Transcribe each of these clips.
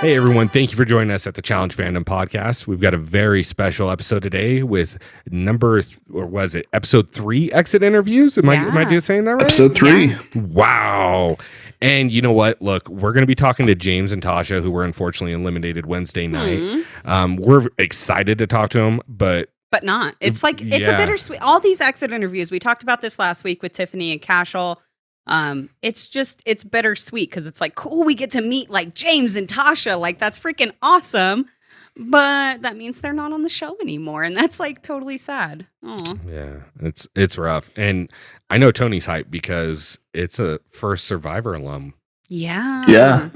Hey everyone, thank you for joining us at the Challenge Fandom podcast. We've got a very special episode today with episode 3 exit interviews? Am I saying that right? Episode 3. Yeah. Wow. And you know what? Look, we're going to be talking to James and Tasha, who were unfortunately eliminated Wednesday night. We're excited to talk to them, but not. It's like, it's a bittersweet. All these exit interviews, we talked about this last week with Tiffany and Cashel. It's bittersweet because it's like, cool, we get to meet like James and Tasha. Like, that's freaking awesome. But that means they're not on the show anymore. And that's like totally sad. Aww. Yeah, it's rough. And I know Tony's hyped because it's a first Survivor alum. Yeah. Yeah.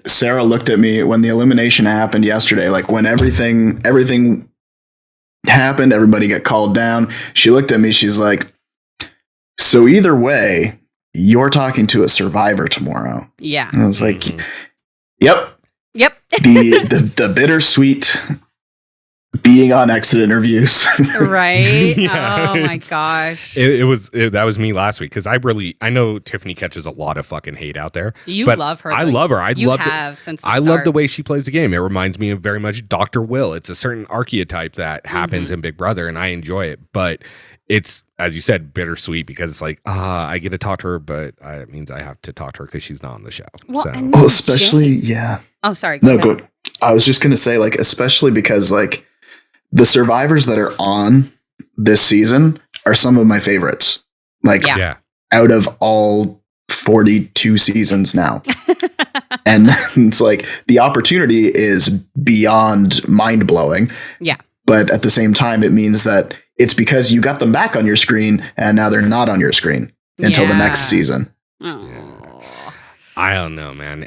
Sarah looked at me when the elimination happened yesterday, like when everything happened, everybody got called down. She looked at me, she's like, so either way, you're talking to a survivor tomorrow. Yeah. And I was like, yep. The bittersweet being on exit interviews. Right. Yeah, oh my gosh. That was me last week because I know Tiffany catches a lot of fucking hate out there. You love her. I love her. I love the way she plays the game. It reminds me of very much Dr. Will. It's a certain archetype that happens in Big Brother and I enjoy it. But it's, as you said, bittersweet because it's like, I get to talk to her, but it means I have to talk to her because she's not on the show. Well, especially, yeah. Oh, sorry. Go. I was just going to say, like, especially because, like, the survivors that are on this season are some of my favorites. Like, out of all 42 seasons now. And it's like the opportunity is beyond mind blowing. Yeah. But at the same time, it means that it's because you got them back on your screen and now they're not on your screen until the next season. Oh. I don't know, man.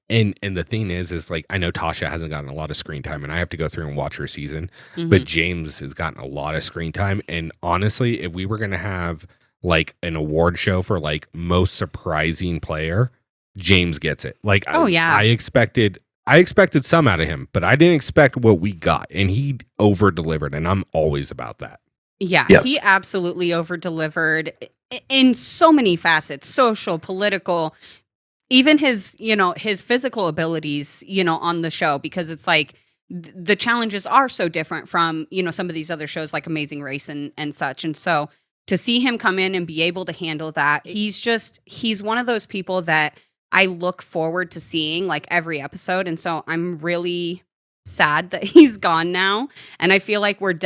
And the thing is like, I know Tasha hasn't gotten a lot of screen time and I have to go through and watch her season, but James has gotten a lot of screen time. And honestly, if we were going to have like an award show for like most surprising player, James gets it. Like, I expected some out of him, but I didn't expect what we got, and he over delivered, and I'm always about that. Yeah, he absolutely over delivered in so many facets, social, political, even his physical abilities, on the show, because it's like the challenges are so different from, some of these other shows like Amazing Race and such. And so to see him come in and be able to handle that, he's one of those people that I look forward to seeing like every episode. And so I'm really sad that he's gone now. And I feel like there's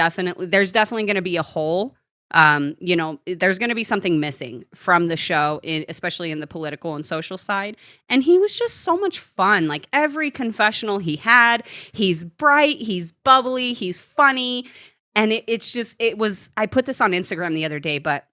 definitely going to be a hole. There's going to be something missing from the show, especially in the political and social side. And he was just so much fun. Like every confessional he had, he's bright, he's bubbly, he's funny. And I put this on Instagram the other day, but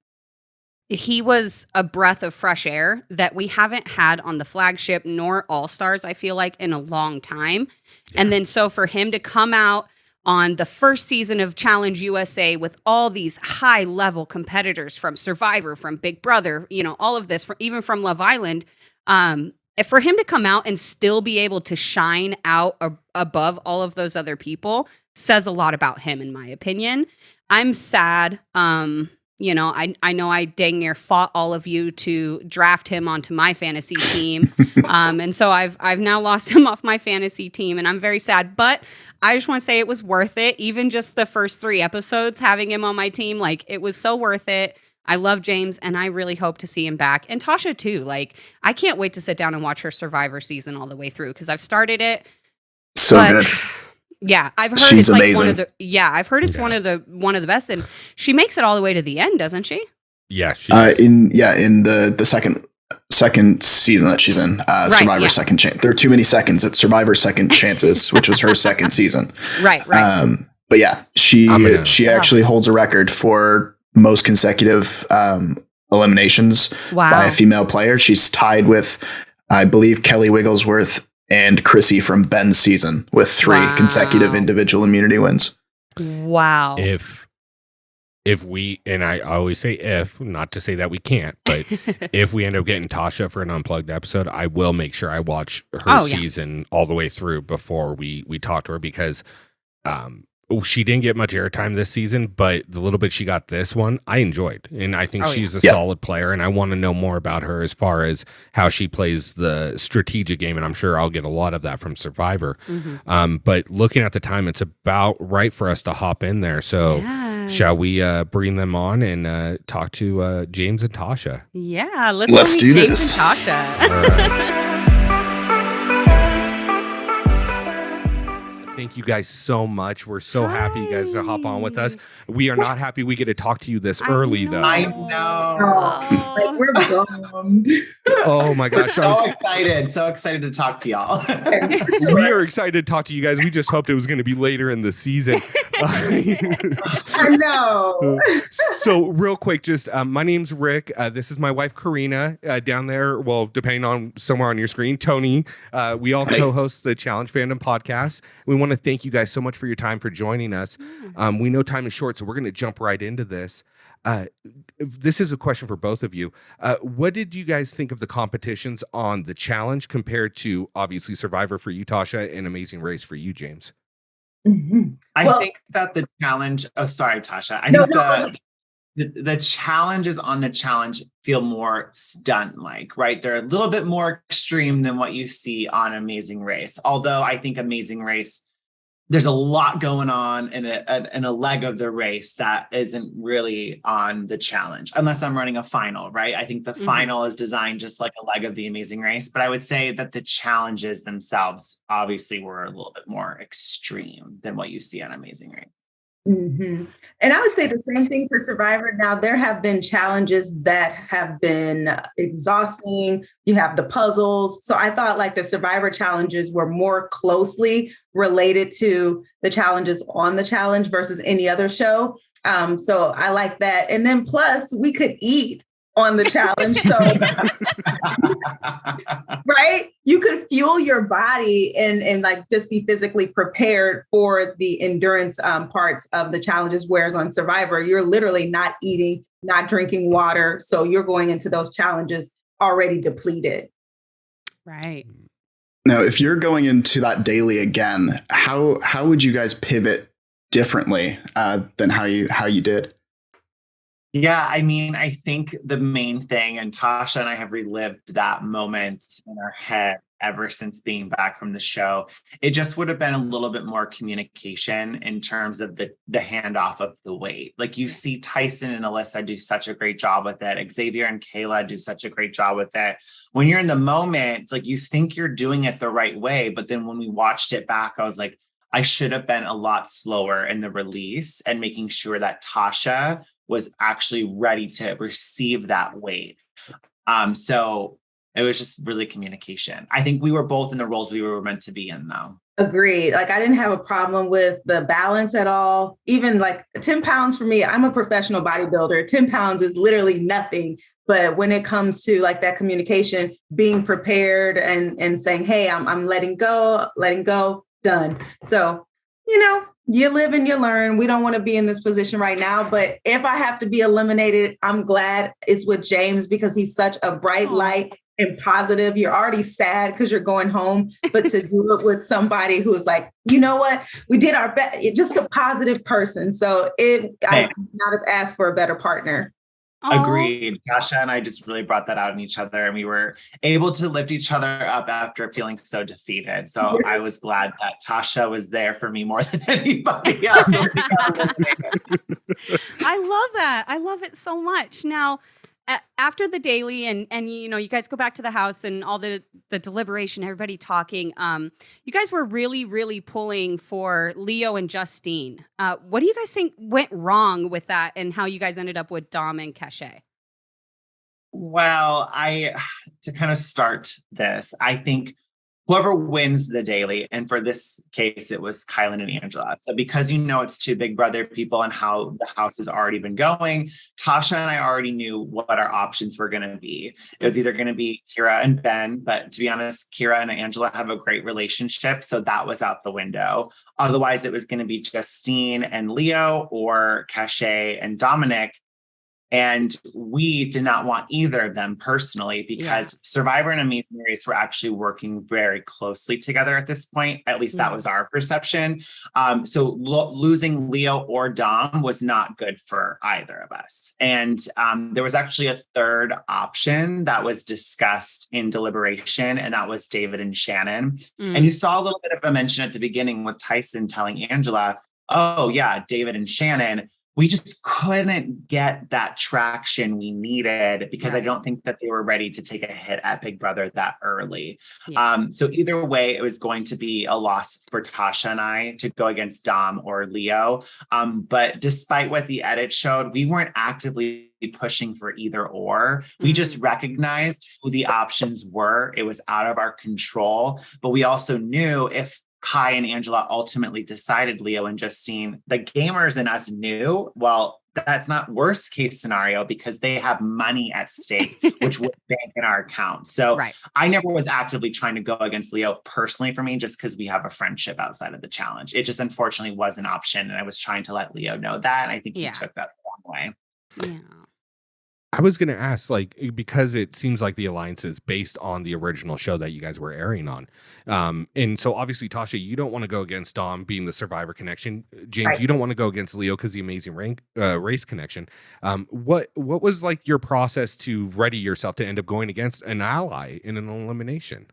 he was a breath of fresh air that we haven't had on the flagship nor All Stars, I feel like, in a long time. Yeah. And then so for him to come out on the first season of Challenge USA with all these high level competitors from Survivor, from Big Brother, all of this, even from Love Island, for him to come out and still be able to shine out above all of those other people says a lot about him, in my opinion. I'm sad. I know I dang near fought all of you to draft him onto my fantasy team. And so I've now lost him off my fantasy team and I'm very sad, but I just want to say it was worth it. Even just the first 3 episodes, having him on my team, like it was so worth it. I love James and I really hope to see him back. And Tasha too. Like I can't wait to sit down and watch her Survivor season all the way through because I've started it. So good. Yeah, I've heard she's it's like amazing. One of the best, and she makes it all the way to the end, doesn't she? Yeah, in the second season that she's in, Survivor Second Chance. There are too many seconds at Survivor Second Chances, which was her second season. Right. But yeah, she actually holds a record for most consecutive eliminations by a female player. She's tied with, I believe, Kelly Wigglesworth and Chrissy from Ben's season with 3 consecutive individual immunity wins. Wow. If we, and I always say if, not to say that we can't, but if we end up getting Tasha for an unplugged episode, I will make sure I watch her season all the way through before we talk to her because she didn't get much airtime this season, but the little bit she got this one, I enjoyed. And I think she's a solid player, and I want to know more about her as far as how she plays the strategic game, and I'm sure I'll get a lot of that from Survivor. But looking at the time, it's about right for us to hop in there. So shall we bring them on and talk to James and Tasha? Yeah, let's do James this. And Tasha. All right. Thank you guys so much. We're so happy you guys to hop on with us. We are not happy we get to talk to you this early, though. I know. Like, we're bummed. Oh my gosh. So excited to talk to y'all. We are excited to talk to you guys. We just hoped it was going to be later in the season. I know. So real quick, just my name's Rick. This is my wife, Corrina, down there. Well, depending on somewhere on your screen, Tony. We all co-host the Challenge Fandom podcast. We want to thank you guys so much for your time, for joining us. We know time is short, so we're going to jump right into this. This is a question for both of you. What did you guys think of the competitions on the challenge compared to obviously Survivor for you, Tasha, and Amazing Race for you, James? I think that the challenge. Oh, sorry, Tasha. I think the challenges on the challenge feel more stunt-like, right? They're a little bit more extreme than what you see on Amazing Race. Although I think Amazing Race, there's a lot going on in a leg of the race that isn't really on the challenge, unless I'm running a final, right? I think the final is designed just like a leg of the Amazing Race, but I would say that the challenges themselves obviously were a little bit more extreme than what you see on Amazing Race. And I would say the same thing for Survivor. Now, there have been challenges that have been exhausting. You have the puzzles. So I thought like the Survivor challenges were more closely related to the challenges on the challenge versus any other show. So I like that. And then plus we could eat on the challenge. So, right? You could fuel your body and like just be physically prepared for the endurance parts of the challenges. Whereas on Survivor, you're literally not eating, not drinking water. So you're going into those challenges already depleted. Right. Now, if you're going into that daily again, how would you guys pivot differently than how you did? Yeah, I mean, I think the main thing, and Tasha and I have relived that moment in our head ever since being back from the show, it just would have been a little bit more communication in terms of the handoff of the weight. Like you see Tyson and Alyssa do such a great job with it. Xavier and Kayla do such a great job with it. When you're in the moment, it's like you think you're doing it the right way. But then when we watched it back, I was like, I should have been a lot slower in the release and making sure that Tasha was actually ready to receive that weight. So it was just really communication. I think we were both in the roles we were meant to be in, though. Agreed. Like I didn't have a problem with the balance at all. Even like 10 pounds for me, I'm a professional bodybuilder. 10 pounds is literally nothing. But when it comes to like that communication, being prepared and saying, hey, I'm letting go, done. So, you live and you learn. We don't want to be in this position right now. But if I have to be eliminated, I'm glad it's with James because he's such a bright light and positive. You're already sad because you're going home, but to do it with somebody who is like, you know what, we did our best. Just a positive person. So I could not have asked for a better partner. Agreed. Tasha and I just really brought that out in each other, and we were able to lift each other up after feeling so defeated. So I was glad that Tasha was there for me more than anybody else. I love that. I love it so much. Now, after the daily and you guys go back to the house and all the deliberation, everybody talking, you guys were really, really pulling for Leo and Justine. What do you guys think went wrong with that and how you guys ended up with Dom and Cachet? Well, to kind of start this, I think whoever wins the daily, and for this case, it was Kylan and Angela. So because it's two big brother people and how the house has already been going, Tasha and I already knew what our options were going to be. It was either going to be Kira and Ben, but to be honest, Kira and Angela have a great relationship. So that was out the window. Otherwise, it was going to be Justine and Leo or Cachet and Dominic. And we did not want either of them personally, because Survivor and Amazing Race were actually working very closely together at this point. At least that was our perception. So losing Leo or Dom was not good for either of us. And there was actually a third option that was discussed in Deliberation, and that was David and Shannon. And you saw a little bit of a mention at the beginning with Tyson telling Angela, oh yeah, David and Shannon. We just couldn't get that traction we needed, because I don't think that they were ready to take a hit at Big Brother that early. So either way, it was going to be a loss for Tasha and I to go against Dom or Leo. But despite what the edit showed, we weren't actively pushing for either or. We just recognized who the options were. It was out of our control, but we also knew if Kai and Angela ultimately decided Leo and Justine, the gamers in us knew, well, that's not worst case scenario, because they have money at stake, which would bank in our account. So I never was actively trying to go against Leo personally for me, just because we have a friendship outside of the challenge. It just unfortunately was an option. And I was trying to let Leo know that. And I think he took that the wrong way. Yeah. I was going to ask, like, because it seems like the alliance is based on the original show that you guys were airing on. And so obviously, Tasha, you don't want to go against Dom being the Survivor connection. James, you don't want to go against Leo because the Amazing Race connection. What was like your process to ready yourself to end up going against an ally in an elimination?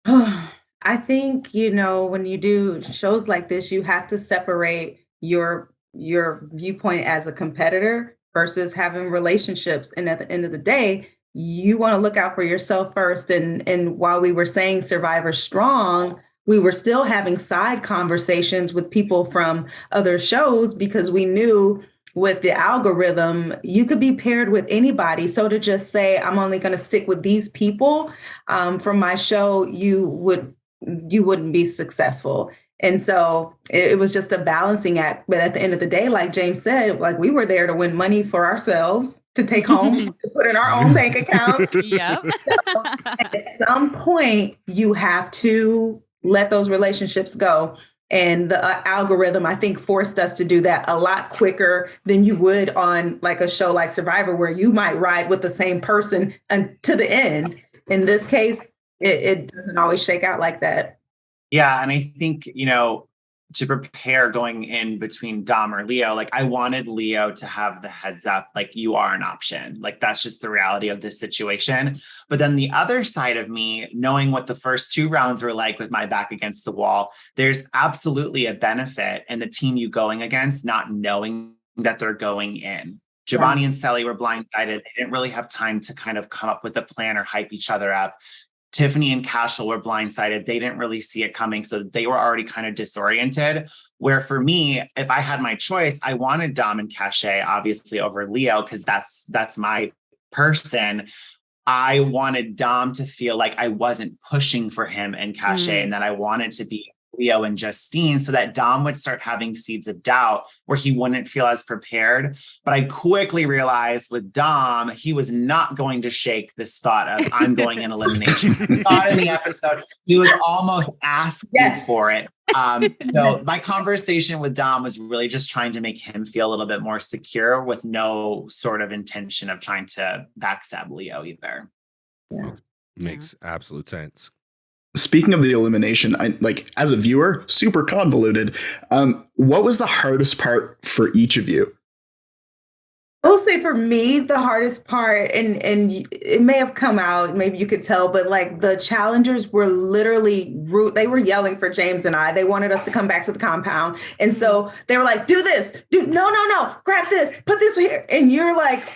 I think, when you do shows like this, you have to separate your viewpoint as a competitor versus having relationships. And at the end of the day, you want to look out for yourself first. And while we were saying Survivor strong, we were still having side conversations with people from other shows, because we knew with the algorithm, you could be paired with anybody. So to just say, I'm only going to stick with these people from my show, you wouldn't be successful. And so it was just a balancing act. But at the end of the day, like James said, like we were there to win money for ourselves, to take home, to put in our own bank accounts. Yep. So at some point, you have to let those relationships go. And the algorithm, I think, forced us to do that a lot quicker than you would on like a show like Survivor, where you might ride with the same person to the end. In this case, it doesn't always shake out like that. Yeah. And I think, to prepare going in between Dom or Leo, like I wanted Leo to have the heads up, like you are an option. Like that's just the reality of this situation. But then the other side of me, knowing what the first 2 rounds were like with my back against the wall, there's absolutely a benefit in the team you going against not knowing that they're going in. Giovanni and Sally were blindsided. They didn't really have time to kind of come up with a plan or hype each other up. Tiffany and Cashel were blindsided. They didn't really see it coming. So they were already kind of disoriented. Where for me, if I had my choice, I wanted Dom and Cachet, obviously, over Leo, because that's my person. I wanted Dom to feel like I wasn't pushing for him and Cachet, and that I wanted to be Leo and Justine, so that Dom would start having seeds of doubt where he wouldn't feel as prepared. But I quickly realized with Dom, he was not going to shake this thought of I'm going in elimination. He thought in the episode, he was almost asking for it. So my conversation with Dom was really just trying to make him feel a little bit more secure, with no sort of intention of trying to backstab Leo either. Yeah. Makes absolute sense. Speaking of the elimination, I like as a viewer, super convoluted. What was the hardest part for each of you? I will say for me, the hardest part, and it may have come out, maybe you could tell, but like the challengers were literally rude. They were yelling for James and I. They wanted us to come back to the compound. And so they were like, do this, no, grab this, put this here. And you're like,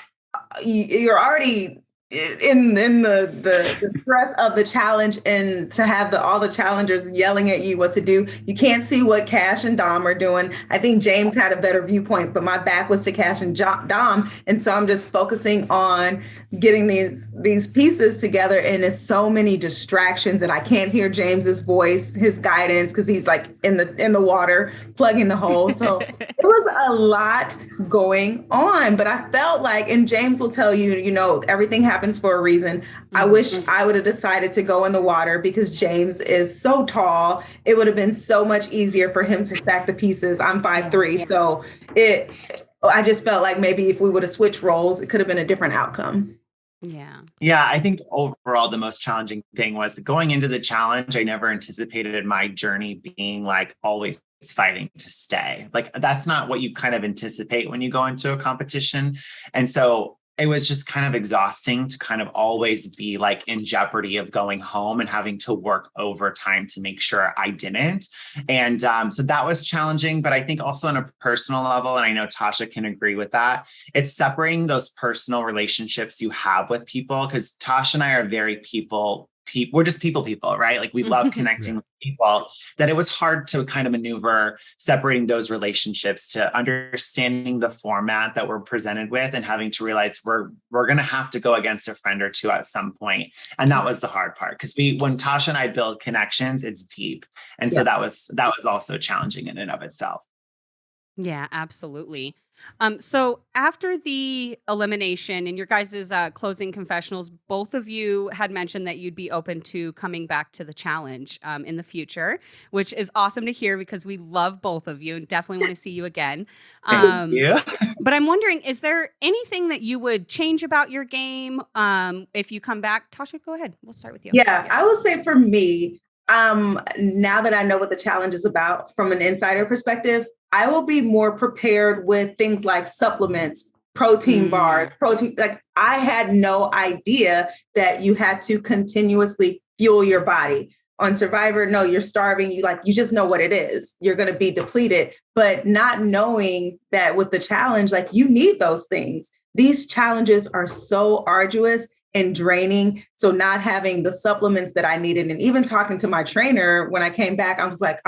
you're already in the stress of the challenge, and to have all the challengers yelling at you what to do. You can't see what Cash and Dom are doing. I think James had a better viewpoint, but my back was to Cash and Dom. And so I'm just focusing on getting these pieces together, and it's so many distractions, and I can't hear James's voice, his guidance, because he's like in the water plugging the hole. So it was a lot going on, but I felt like, and James will tell you, everything happens for a reason. I wish I would have decided to go in the water, because James is so tall. It would have been so much easier for him to stack the pieces. I'm 5'3", so I just felt like maybe if we would have switched roles, it could have been a different outcome. Yeah, I think overall the most challenging thing was going into the challenge. I never anticipated my journey being like always fighting to stay. Like that's not what you kind of anticipate when you go into a competition. And so it was just kind of exhausting to kind of always be like in jeopardy of going home and having to work overtime to make sure I didn't. And so that was challenging. But I think also on a personal level, and I know Tasha can agree with that, it's separating those personal relationships you have with people, because Tasha and I are very we're just people, right? Like we love connecting with people, that it was hard to kind of maneuver separating those relationships to understanding the format that we're presented with and having to realize we're going to have to go against a friend or two at some point. And that was the hard part, because when Tasha and I build connections, it's deep. And so that was also challenging in and of itself. Yeah, absolutely. So after the elimination and your guys' closing confessionals, both of you had mentioned that you'd be open to coming back to the challenge in the future, which is awesome to hear because we love both of you and definitely want to see you again. Yeah. But I'm wondering, is there anything that you would change about your game if you come back? Tasha, go ahead. We'll start with you. Yeah, I would say for me, now that I know what the challenge is about from an insider perspective, I will be more prepared with things like supplements, protein bars, like I had no idea that you had to continuously fuel your body. On Survivor, no, you're starving. You just know what it is. You're going to be depleted, but not knowing that with the challenge, like you need those things. These challenges are so arduous and draining. So not having the supplements that I needed, and even talking to my trainer when I came back, I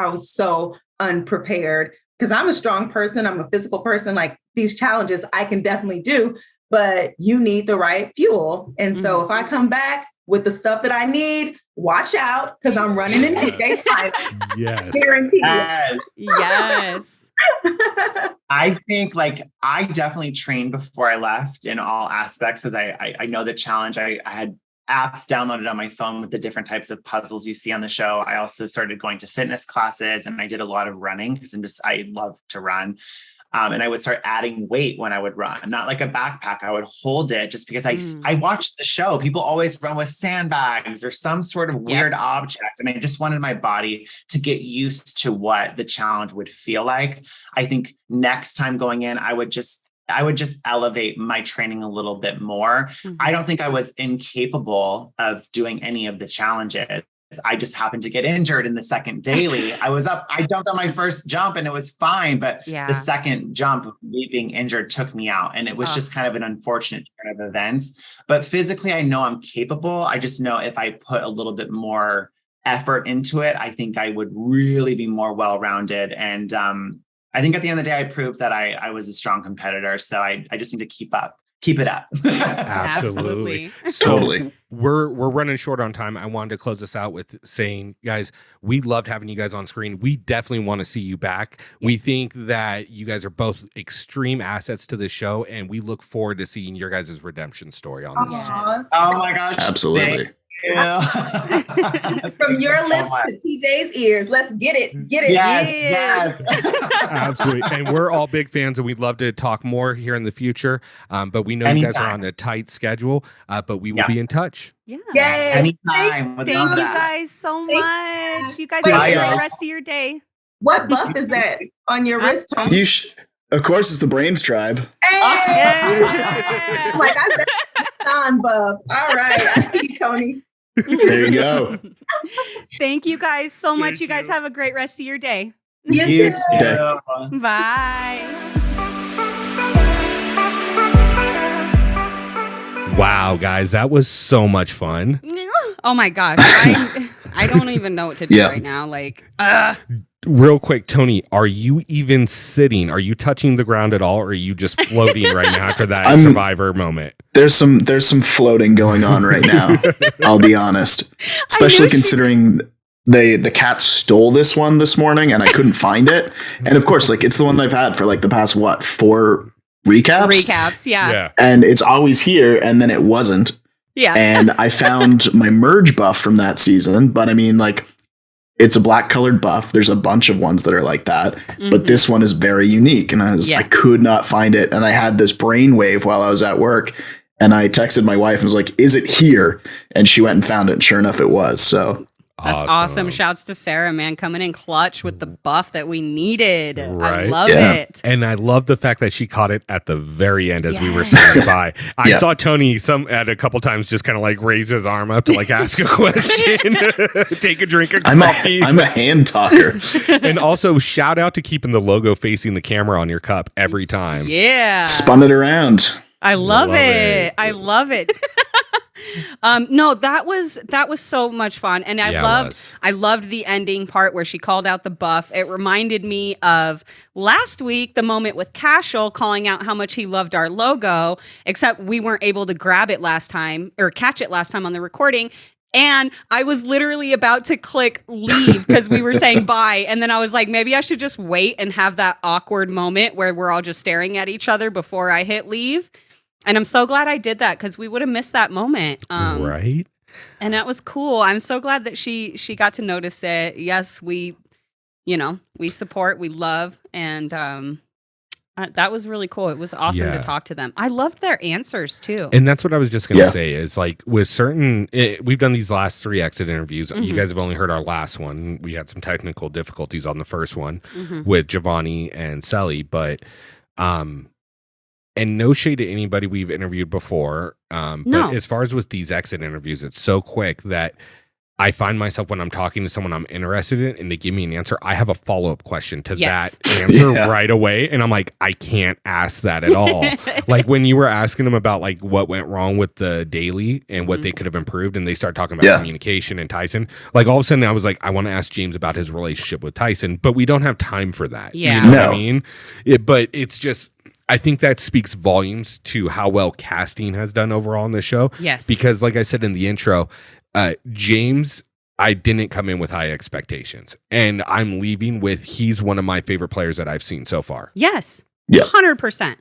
was so unprepared. Because I'm a strong person, I'm a physical person, like these challenges I can definitely do, but you need the right fuel. And so if I come back with the stuff that I need, watch out, because I'm running in 2 days' time. Yes. Guaranteed. Yes. I think I definitely trained before I left in all aspects, because I know the challenge. I had apps downloaded on my phone with the different types of puzzles you see on the show. I also started going to fitness classes, and I did a lot of running because I love to run. And I would start adding weight when I would run, not like a backpack. I would hold it just because I watched the show. People always run with sandbags or some sort of weird object. And I just wanted my body to get used to what the challenge would feel like. I think next time going in, I would just elevate my training a little bit more. I don't think I was incapable of doing any of the challenges. I just happened to get injured in the second daily. I jumped on my first jump and it was fine. But the second jump, me being injured, took me out. And it was just kind of an unfortunate turn of events. But physically, I know I'm capable. I just know if I put a little bit more effort into it, I think I would really be more well-rounded. And I think at the end of the day, I proved that I was a strong competitor. So I just need to keep it up. Absolutely. Totally. We're running short on time. I wanted to close this out with saying, guys, we loved having you guys on screen. We definitely want to see you back. Yes. We think that you guys are both extreme assets to the show, and we look forward to seeing your guys' redemption story on this. Oh my gosh. Absolutely. Yeah. From your lips to TJ's ears. Let's get it. Yes. Absolutely. And we're all big fans, and we'd love to talk more here in the future. But we know you guys are on a tight schedule, but we will be in touch. Yeah. Yay. Anytime. Thank you guys so much. You guys have a great rest of your day. What buff is that on your wrist, Tony? Of course, it's the Brains Tribe. Hey! Like I said, non-buff. All right. I see you, Tony. There you go. Thank you guys so much. You guys have a great rest of your day. You too. Bye. Wow, guys, that was so much fun. Oh my gosh. I don't even know what to do right now. Real quick, Tony, are you even sitting? Are you touching the ground at all, or are you just floating right now after that Survivor moment? There's some floating going on right now. I'll be honest, especially considering the cat stole this one this morning and I couldn't find it. And of course, it's the one they've had for the past 4 recaps. Yeah. And it's always here, and then it wasn't. Yeah. And I found my merge buff from that season, but I mean, it's a black colored buff. There's a bunch of ones that are like that, but this one is very unique. And I could not find it. And I had this brainwave while I was at work, and I texted my wife and was like, is it here? And she went and found it. And sure enough, it was. So that's awesome. Shouts to Sarah, man, coming in clutch with the buff that we needed. Right? I love it. And I love the fact that she caught it at the very end as we were saying goodbye. I saw Tony at a couple times just kind of like raise his arm up to like ask a question, take a drink of coffee. I'm a hand talker. And also shout out to keeping the logo facing the camera on your cup every time. Yeah. Spun it around. I love it. I love it. No, that was so much fun, and I loved the ending part where she called out the buff. It reminded me of last week, the moment with Cashel calling out how much he loved our logo, except we weren't able to grab it last time or catch it last time on the recording. And I was literally about to click leave because we were saying bye. And then I was like, maybe I should just wait and have that awkward moment where we're all just staring at each other before I hit leave. And I'm so glad I did that because we would have missed that moment. Right. And that was cool. I'm so glad that she got to notice it. Yes, we support, we love. And that was really cool. It was awesome to talk to them. I loved their answers too. And that's what I was just going to say is like with we've done these last 3 exit interviews. You guys have only heard our last one. We had some technical difficulties on the first one with Giovanni and Sully, but and no shade to anybody we've interviewed before. But as far as with these exit interviews, it's so quick that I find myself when I'm talking to someone I'm interested in and they give me an answer, I have a follow-up question to that answer right away. And I'm like, I can't ask that at all. Like when you were asking them about like what went wrong with the daily and what they could have improved, and they start talking about communication and Tyson, like all of a sudden I was like, I want to ask James about his relationship with Tyson, but we don't have time for that. Yeah. You know what I mean? But it's just, I think that speaks volumes to how well casting has done overall in the show. Yes. Because like I said in the intro, James, I didn't come in with high expectations, and I'm leaving with he's one of my favorite players that I've seen so far. Yes. Yeah. 100%.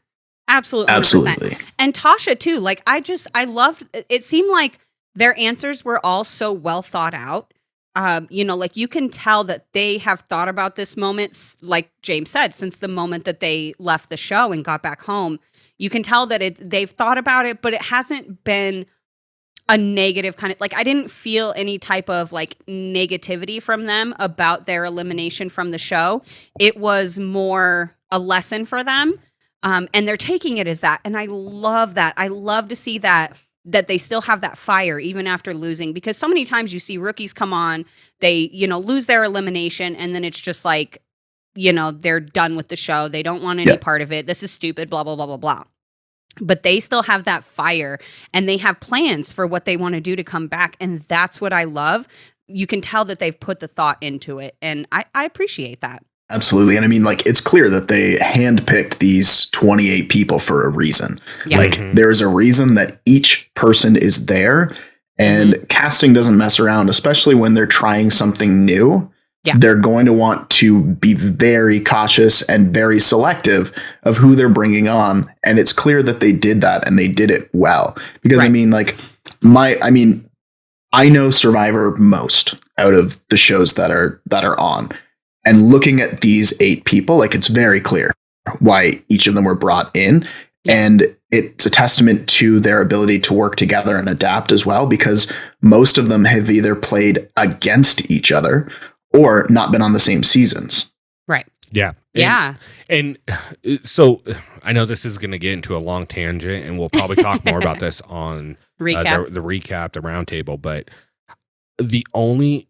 Absolutely. 100%. Absolutely. And Tasha too. Like I loved, it seemed like their answers were all so well thought out. Like you can tell that they have thought about this moment, like James said, since the moment that they left the show and got back home. You can tell that they've thought about it, but it hasn't been a negative kind of, like I didn't feel any type of like negativity from them about their elimination from the show. It was more a lesson for them. And they're taking it as that. And I love that. I love to see that they still have that fire even after losing, because so many times you see rookies come on, they, lose their elimination, and then it's just like, they're done with the show. They don't want any part of it. This is stupid, blah, blah, blah, blah, blah. But they still have that fire, and they have plans for what they want to do to come back. And that's what I love. You can tell that they've put the thought into it. And I appreciate that. Absolutely. And I mean, like, it's clear that they handpicked these 28 people for a reason. Yeah. Like, there's a reason that each person is there, and casting doesn't mess around, especially when they're trying something new. Yeah. They're going to want to be very cautious and very selective of who they're bringing on. And it's clear that they did that, and they did it well. Because I mean, like, I know Survivor most out of the shows that are on. And looking at these 8 people, like, it's very clear why each of them were brought in. And it's a testament to their ability to work together and adapt as well, because most of them have either played against each other or not been on the same seasons. Right. Yeah. And so I know this is going to get into a long tangent, and we'll probably talk more about this on the recap, the roundtable. But the only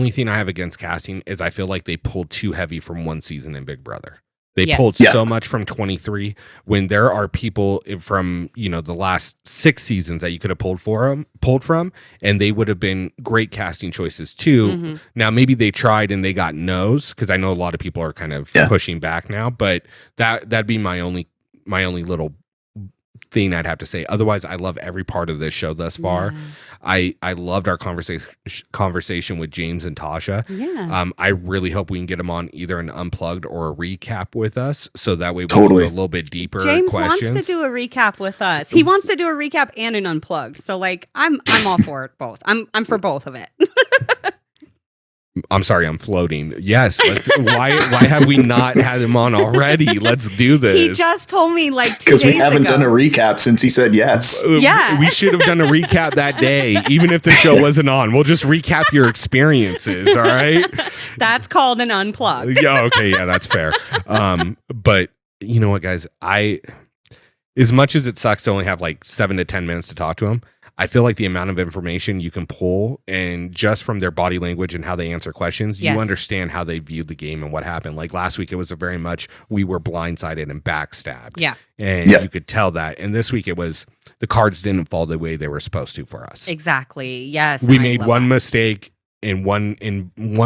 thing I have against casting is I feel like they pulled too heavy from one season in Big Brother. They pulled so much from 23 when there are people from, the last 6 seasons that you could have pulled from, and they would have been great casting choices too. Mm-hmm. Now, maybe they tried and they got no's, because I know a lot of people are kind of pushing back now, but that'd be my only little thing I'd have to say. Otherwise, I love every part of this show thus far. I loved our conversation with James and Tasha. I really hope we can get them on either an unplugged or a recap with us, so that way we can go a little bit deeper. James wants to do a recap with us. He wants to do a recap and an unplugged. So like I'm all for it both. I'm for both of it. I'm sorry, I'm floating. Yes. Why have we not had him on already? Let's do this. He just told me like 2 days ago. Because we haven't done a recap since he said yes. Yeah. We should have done a recap that day, even if the show wasn't on. We'll just recap your experiences, all right? That's called an unplug. Yeah, okay, yeah, that's fair. But you know what, guys? As much as it sucks to only have like 7 to 10 minutes to talk to him, I feel like the amount of information you can pull, and just from their body language and how they answer questions, you understand how they viewed the game and what happened. Like last week, it was a very much we were blindsided and backstabbed. Yeah. And you could tell that. And this week, it was the cards didn't fall the way they were supposed to for us. Exactly. Yes. We made one mistake in one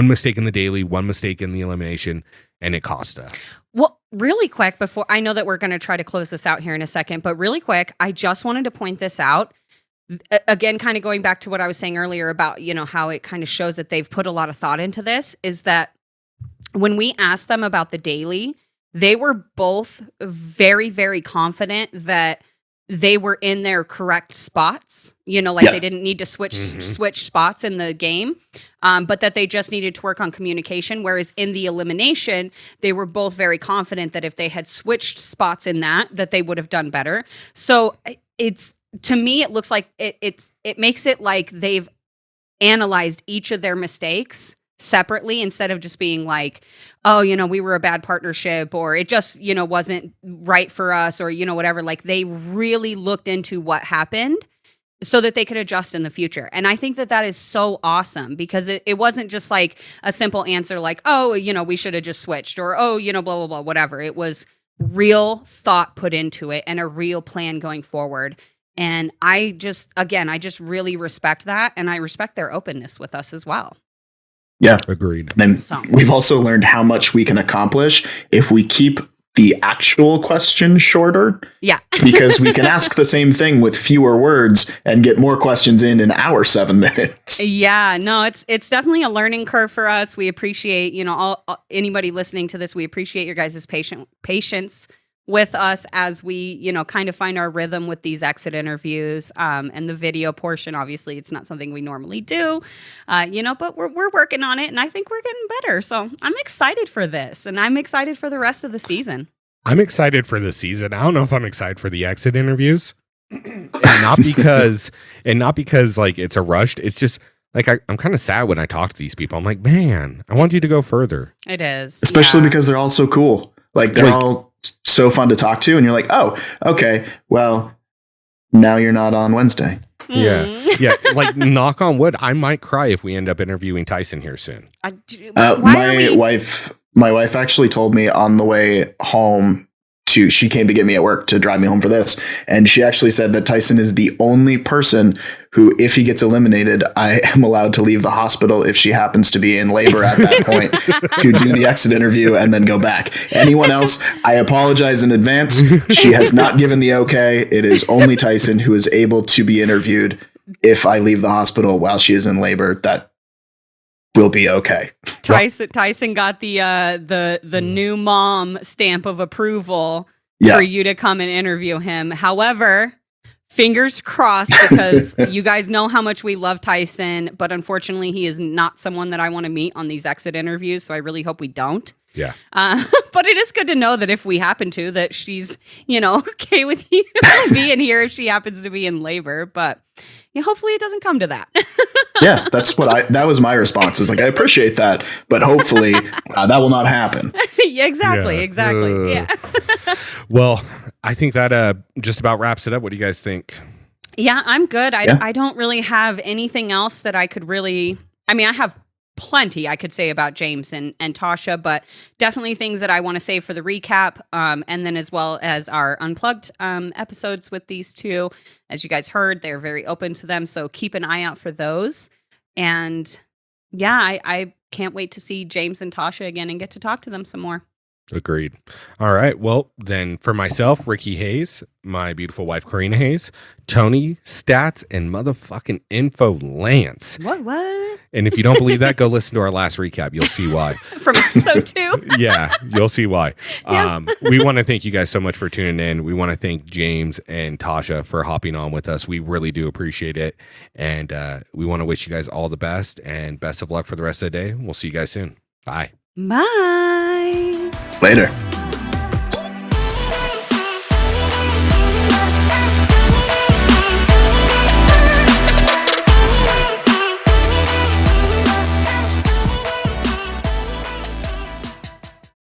mistake in the daily, one mistake in the elimination, and it cost us. Well, really quick before, I know that we're going to try to close this out here in a second, but really quick, I just wanted to point this out. Again, kind of going back to what I was saying earlier about, you know, how it kind of shows that they've put a lot of thought into this, is that when we asked them about the daily, they were both very, very confident that they were in their correct spots, you know, like they didn't need to switch spots in the game, but that they just needed to work on communication. Whereas in the elimination, they were both very confident that if they had switched spots in that they would have done better. So to me, it looks like it makes it like they've analyzed each of their mistakes separately, instead of just being like, oh, you know, we were a bad partnership, or it just, you know, wasn't right for us, or, you know, whatever. Like, they really looked into what happened so that they could adjust in the future. And I think that is so awesome, because it wasn't just like a simple answer like, oh, you know, we should have just switched, or, oh, you know, blah, blah, blah, whatever. It was real thought put into it and a real plan going forward. And I just really respect that. And I respect their openness with us as well. Yeah. Agreed. And we've also learned how much we can accomplish if we keep the actual question shorter. Yeah. Because we can ask the same thing with fewer words and get more questions in our 7 minutes. Yeah, no, it's definitely a learning curve for us. We appreciate, you know, anybody listening to this, we appreciate your guys' patience with us as we, you know, kind of find our rhythm with these exit interviews, and the video portion. Obviously, it's not something we normally do, you know, but we're working on it, and I think we're getting better. So I'm excited for this, and I'm excited for the rest of the season. I'm excited for the season. I don't know if I'm excited for the exit interviews, and not because like it's a rushed. It's just like I'm kind of sad when I talk to these people. I'm like, man, I want you to go further. It is, especially because they're all so cool. Like they're all so fun to talk to, and you're like, oh, okay, well, now you're not on Wednesday. Yeah. Like, knock on wood, I might cry if we end up interviewing Tyson here soon. My wife actually told me on the way home she came to get me at work to drive me home for this, and she actually said that Tyson is the only person who, if he gets eliminated, I am allowed to leave the hospital if she happens to be in labor at that point to do the exit interview and then go back. Anyone else, I apologize in advance. She has not given the okay. It is only Tyson who is able to be interviewed if I leave the hospital while she is in labor. That will be okay. Tyson got the new mom stamp of approval for you to come and interview him. However, fingers crossed, because you guys know how much we love Tyson, but unfortunately he is not someone that I want to meet on these exit interviews, so I really hope we don't. Yeah. But it is good to know that if we happen to, that she's, you know, okay with you being here if she happens to be in labor. But yeah, hopefully it doesn't come to that. Yeah, that was my response. I was like, I appreciate that, but hopefully that will not happen. Exactly. Yeah. Well, I think that just about wraps it up. What do you guys think? Yeah, I'm good. I don't really have anything else that I could really, I mean, I have plenty I could say about James and Tasha, but definitely things that I want to say for the recap, and then as well as our unplugged episodes with these two. As you guys heard, they're very open to them, so keep an eye out for those. And yeah, I can't wait to see James and Tasha again and get to talk to them some more. Agreed. All right. Well, then for myself, Ricky Hayes, my beautiful wife, Corrina Hayes, Tony, Stats, and motherfucking Info Lance. What? And if you don't believe that, go listen to our last recap. You'll see why. From episode 2? Yeah, you'll see why. Yeah. We want to thank you guys so much for tuning in. We want to thank James and Tasha for hopping on with us. We really do appreciate it. And we want to wish you guys all the best and best of luck for the rest of the day. We'll see you guys soon. Bye. Bye. Later.